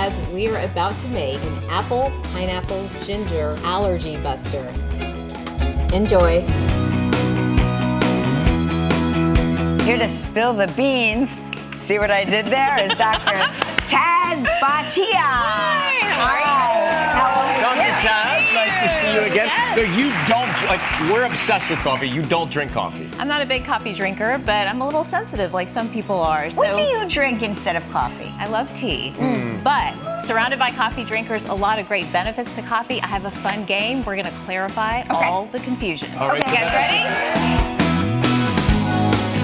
Taz, we are about to make an apple, pineapple, ginger allergy buster. Enjoy. Here to spill the beans. See what I did there? Is Dr. Taz Bhatia. Dr. Taz, nice to see you again. Yes. So you don't, we're obsessed with coffee. You don't drink coffee. I'm not a big coffee drinker, but I'm a little sensitive like some people are. So What do you drink instead of coffee? I love tea, but surrounded by coffee drinkers, a lot of great benefits to coffee. I have a fun game. We're gonna clarify all the confusion. All right. You guys ready?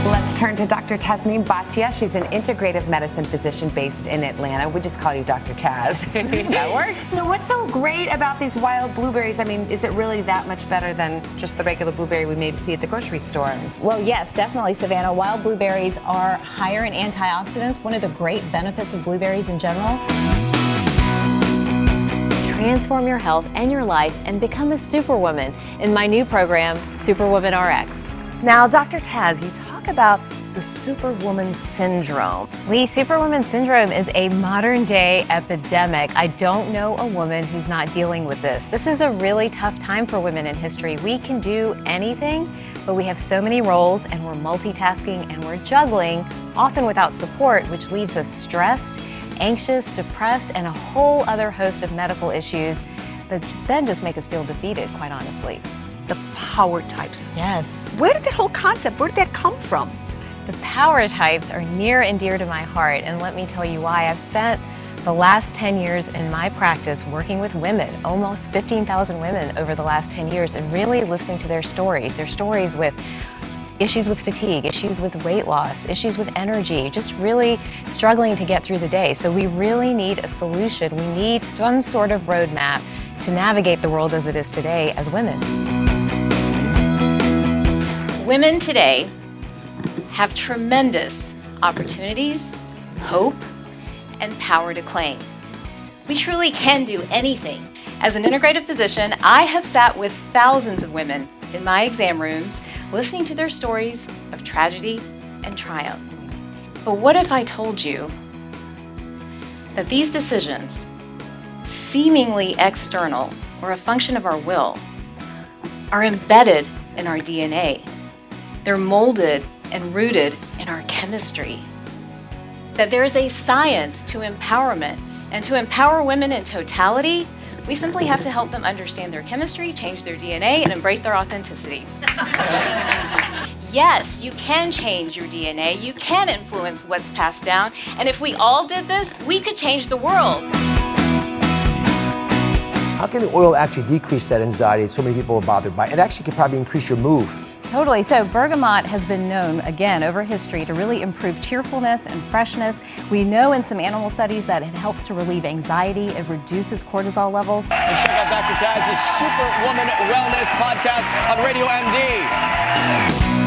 Let's turn to Dr. Tasneem Bhatia. She's an integrative medicine physician based in Atlanta. We just call you Dr. Taz. That works. So what's so great about these wild blueberries? I mean, is it really that much better than just the regular blueberry we maybe see at the grocery store? Well, yes, definitely, Savannah. Wild blueberries are higher in antioxidants, one of the great benefits of blueberries in general. Transform your health and your life and become a superwoman in my new program, Superwoman RX. Now, Dr. Taz, you talk about the Superwoman syndrome. Lee, Superwoman syndrome is a modern day epidemic. I don't know a woman who's not dealing with this. This is a really tough time for women in history. We can do anything, but we have so many roles and we're multitasking and we're juggling, often without support, which leaves us stressed, anxious, depressed, and a whole other host of medical issues that then just make us feel defeated, quite honestly. The power types. Yes. Where did that whole concept, where did that come from? The power types are near and dear to my heart, and let me tell you why. I've spent the last 10 years in my practice working with women, almost 15,000 women over the last 10 years, and really listening to their stories with issues with fatigue, issues with weight loss, issues with energy, just really struggling to get through the day. So we really need a solution. We need some sort of roadmap to navigate the world as it is today as women. Women today have tremendous opportunities, hope, and power to claim. We truly can do anything. As an integrative physician, I have sat with thousands of women in my exam rooms, listening to their stories of tragedy and triumph. But what if I told you that these decisions, seemingly external or a function of our will, are embedded in our DNA? They're molded and rooted in our chemistry. That there is a science to empowerment, and to empower women in totality, we simply have to help them understand their chemistry, change their DNA, and embrace their authenticity. Yes, you can change your DNA, you can influence what's passed down, and if we all did this, we could change the world. How can the oil actually decrease that anxiety that so many people are bothered by? It actually could probably increase your mood. Totally. So bergamot has been known, again, over history to really improve cheerfulness and freshness. We know in some animal studies that it helps to relieve anxiety, it reduces cortisol levels. And check out Dr. Taz's Superwoman Wellness podcast on Radio MD.